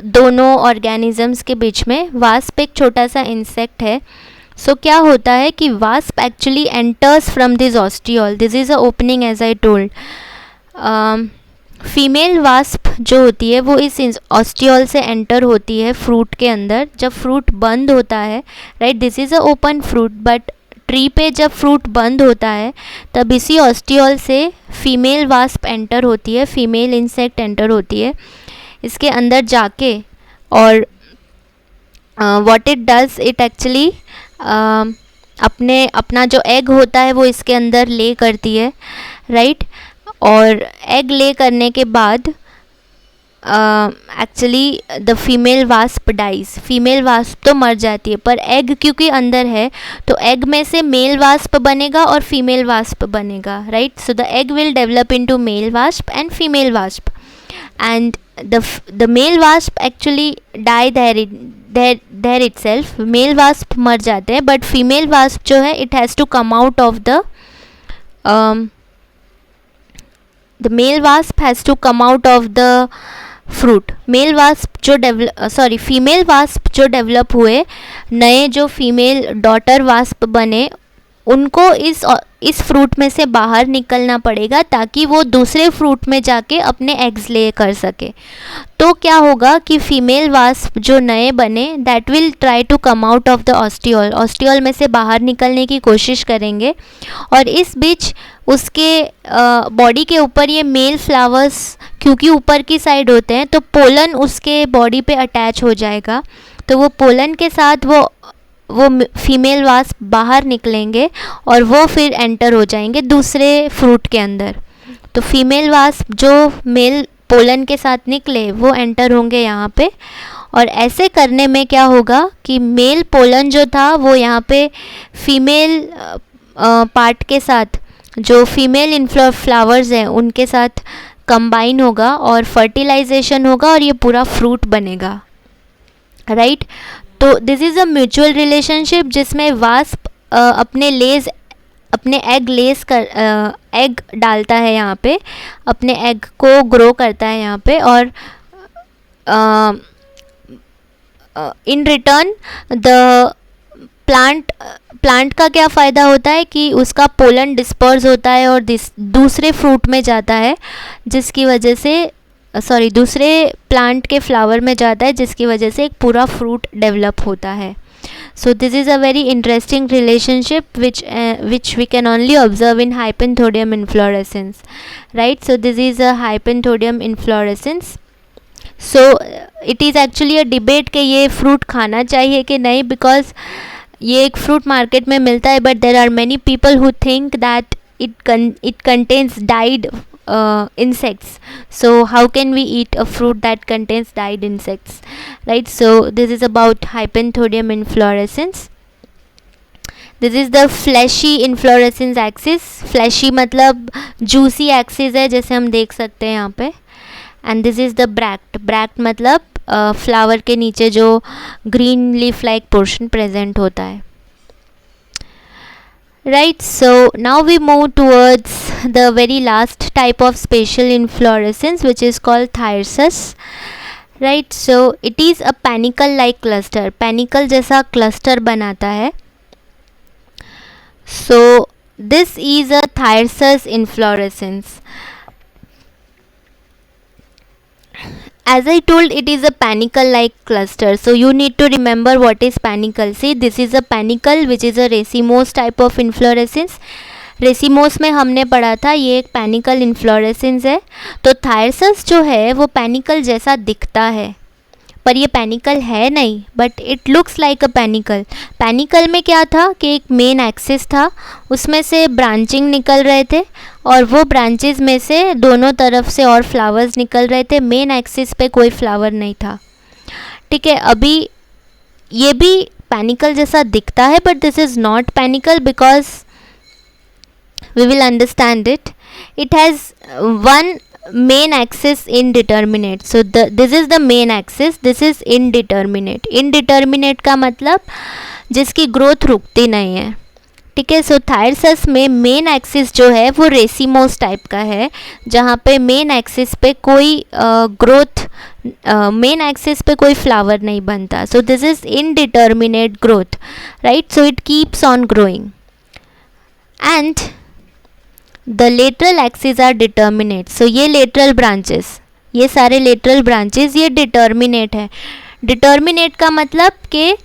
दोनों ऑर्गेनिजम्स के बीच में. वास्प एक छोटा सा इंसेक्ट है. सो क्या होता है कि wasp actually enters from this ostiole. This is a opening as I told. Female wasp जो होती है वो इस ऑस्टियोल से एंटर होती है फ्रूट के अंदर जब फ्रूट बंद होता है, right. This is a open fruit, but tree पे जब फ्रूट बंद होता है तब इसी ऑस्टियोल से फीमेल वास्प एंटर होती है, फीमेल इंसेक्ट एंटर होती है इसके अंदर जाके. और what it does, it actually अपना जो एग होता है वो इसके अंदर ले करती है, राइट. और एग ले करने के बाद actually the female wasp dies. Female wasp तो मर जाती है, पर एग क्योंकि अंदर है तो एग में से मेल वास्प बनेगा और फीमेल वास्प बनेगा, right. So the egg will develop into male wasp and female wasp, and the male wasp actually die there itself. Male wasp मर जाते हैं, बट फीमेल वास्प जो है it has to come out of the male wasp has to come out of the fruit. Male wasp जो female wasp जो develop हुए, नए जो फीमेल डॉटर वास्प बने, उनको इस फ्रूट में से बाहर निकलना पड़ेगा ताकि वो दूसरे फ्रूट में जाके अपने एग्स ले कर सके. तो क्या होगा कि फीमेल वास्प जो नए बने, that will try to come out of the ostiole में से बाहर निकलने की कोशिश करेंगे. और इस बीच उसके बॉडी के ऊपर ये मेल फ्लावर्स क्योंकि ऊपर की साइड होते हैं तो पोलन उसके बॉडी पे अटैच हो जाएगा. तो वो पोलन के साथ वो फीमेल वास्प बाहर निकलेंगे और वो फिर एंटर हो जाएंगे दूसरे फ्रूट के अंदर. तो फीमेल वास्प जो मेल पोलन के साथ निकले वो एंटर होंगे यहाँ पे. और ऐसे करने में क्या होगा कि मेल पोलन जो था वो यहाँ पे फीमेल पार्ट के साथ जो फीमेल फ्लावर्स हैं उनके साथ कंबाइन होगा और फर्टिलाइजेशन होगा और ये पूरा फ्रूट बनेगा, राइट। तो this is a mutual relationship जिसमें वास्प अपने एग एग डालता है यहाँ पे, अपने एग को ग्रो करता है यहाँ पे, और इन रिटर्न द प्लांट का क्या फ़ायदा होता है कि उसका पोलन डिस्पर्स होता है और दूसरे फ्रूट में जाता है, जिसकी वजह से दूसरे प्लांट के फ्लावर में जाता है, जिसकी वजह से एक पूरा फ्रूट डेवलप होता है। So this is a very interesting relationship which we can only observe in Hypanthodon inflorescence, right? So this is a Hypanthodon inflorescence. So it is actually a debate कि ये फ्रूट खाना चाहिए कि नहीं, because ये एक फ्रूट मार्केट में मिलता है, but there are many people who think that it contains dyed insects. So how can we eat a fruit that contains dyed insects, right? So this is about Hypanthodon inflorescence. This is the fleshy inflorescence axis. Fleshy मतलब juicy axis है, जैसे हम देख सकते हैं यहाँ पे. And this is the bract मतलब फ्लावर के नीचे जो green leaf like portion present होता है, right? So now we move towards the very last type of spatial inflorescence, which is called thyrsus, right? So it is a panicle like cluster, panicle जैसा cluster बनाता है. So this is a thyrsus inflorescence. As I told, it is a panicle like cluster, so you need to remember what is panicle. See, this is a panicle which is a racemose type of inflorescence. Racemose में हमने पढ़ा था ये एक panicle inflorescence है. तो थायरसस जो है वो पैनिकल जैसा दिखता है, पर ये पैनिकल है नहीं, but it looks like a panicle. Panicle में क्या था कि एक मेन एक्सिस था, उसमें से ब्रांचिंग निकल रहे थे और वो ब्रांचेस में से दोनों तरफ से और फ्लावर्स निकल रहे थे. मेन एक्सिस पे कोई फ्लावर नहीं था, ठीक है. अभी ये भी पैनिकल जैसा दिखता है, but this is not panicle because we will understand it. It has one main axis indeterminate. So this is the main axis, this is indeterminate. Indeterminate का मतलब जिसकी ग्रोथ रुकती नहीं है, ठीक है. सो थायरसस में मेन एक्सिस जो है वो रेसिमोस टाइप का है, जहाँ पे मेन एक्सिस पे कोई ग्रोथ, मेन एक्सिस पे कोई फ्लावर नहीं बनता. So this is indeterminate growth, right. So it keeps on growing and the lateral axis are determinate. So ये लेटरल ब्रांचेस, ये सारे लेटरल ब्रांचेस ये डिटर्मिनेट है. डिटर्मिनेट का मतलब कि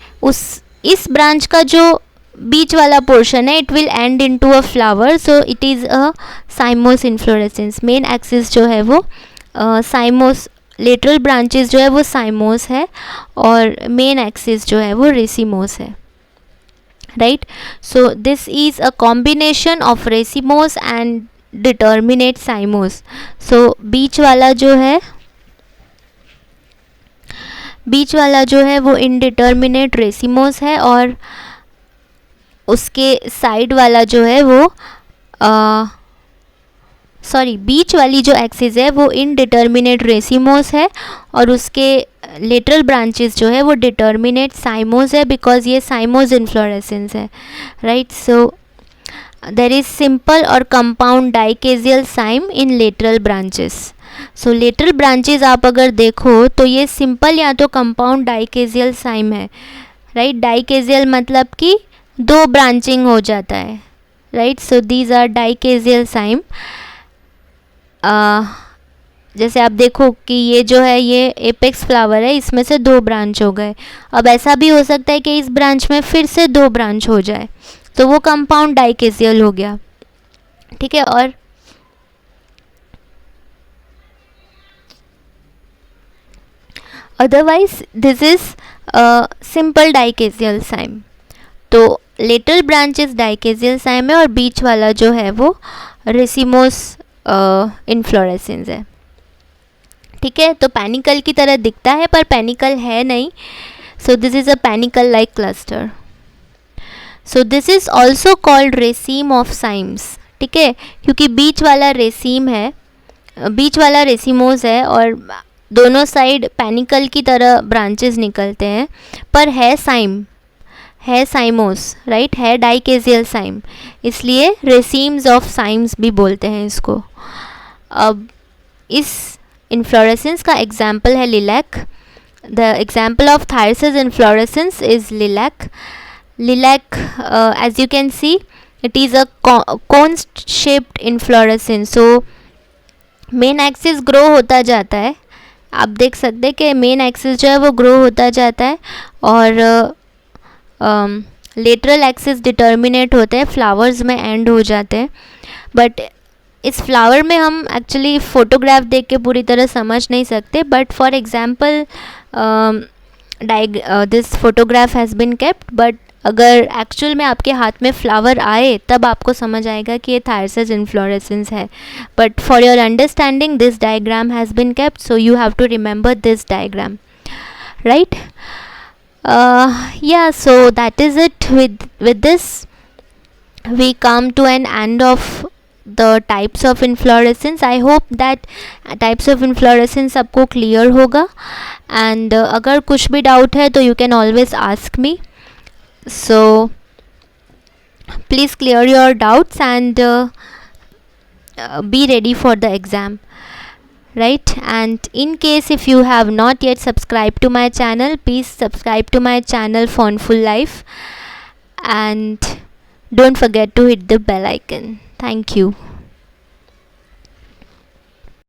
इस ब्रांच का जो बीच वाला पोर्शन है it will and into a flower. So it is a साइमोस inflorescence. Main axis जो है वो साइमोस, लेटरल ब्रांचेस जो है वो साइमोस है और मेन एक्सिस जो है वो रेसिमोस है, right? So this is a combination of racemose and determinate cymose. So बीच वाला जो है वो indeterminate racemose है और उसके साइड वाला जो है वो बीच वाली जो एक्सिस है वो इनडिटर्मिनेट रेसिमोस है और उसके लेटरल ब्रांचेस जो है वो डिटर्मिनेट साइमोस है, बिकॉज ये साइमोस इन्फ्लोरेसेंस है, right. So there is simple और कंपाउंड डाइकेजियल साइम इन लेटरल ब्रांचेस. सो लेटरल ब्रांचेस आप अगर देखो तो ये सिंपल या तो कंपाउंड डाइकेजियल साइम है, राइट. डाइकेजियल मतलब कि दो ब्रांचिंग हो जाता है, right. So these are dichasial cyme. जैसे आप देखो कि ये जो है ये एपेक्स फ्लावर है, इसमें से दो ब्रांच हो गए. अब ऐसा भी हो सकता है कि इस ब्रांच में फिर से दो ब्रांच हो जाए, तो वो कंपाउंड डाइकेजियल हो गया, ठीक है. और otherwise this is simple dichasial cyme. तो लेटरल ब्रांचेस डाइकेजियल साइम है और बीच वाला जो है वो रेसिमोस इन्फ्लोरेसेंस है, ठीक है. तो पैनिकल की तरह दिखता है पर पैनिकल है नहीं. सो this is a panicle like cluster. So this is also called raceme of Symons, ठीक है, क्योंकि बीच वाला रेसीम है, बीच वाला रेसीमोज है और दोनों साइड पैनिकल की तरह ब्रांचेस निकलते हैं, पर है साइम, है साइमोस, राइट, है डाइकेजियल साइम, इसलिए रेसीम्स ऑफ साइम्स भी बोलते हैं इसको। अब इस इन्फ्लोरेसेंस का एग्जाम्पल है lilac. The example of thyrsus inflorescence is lilac. Lilac, as you can see, it is a cone shaped inflorescence. So main axis grow होता जाता है, आप देख सकते हैं कि मेन एक्सिस जो है वो ग्रो होता जाता है और लेटरल एक्सिस डिटर्मिनेट होते हैं, फ्लावर्स में एंड हो जाते हैं। बट इस फ्लावर में हम एक्चुअली फ़ोटोग्राफ देख के पूरी तरह समझ नहीं सकते, but for example this photograph has been kept, but अगर एक्चुअल में आपके हाथ में फ्लावर आए तब आपको समझ आएगा कि ये थायरसिस इन्फ्लोरेसेंस है। But for your understanding this diagram has been kept, so you have to remember this diagram, right? Yeah, so that is it. With this we come to an end of the types of inflorescence. I hope that types of inflorescence आपको clear होगा, and अगर कुछ भी doubt है तो you can always ask me. So please clear your doubts and be ready for the exam, right? And in case if you have not yet subscribed to my channel, please subscribe to my channel Fawnful Life and don't forget to hit the bell icon. Thank you.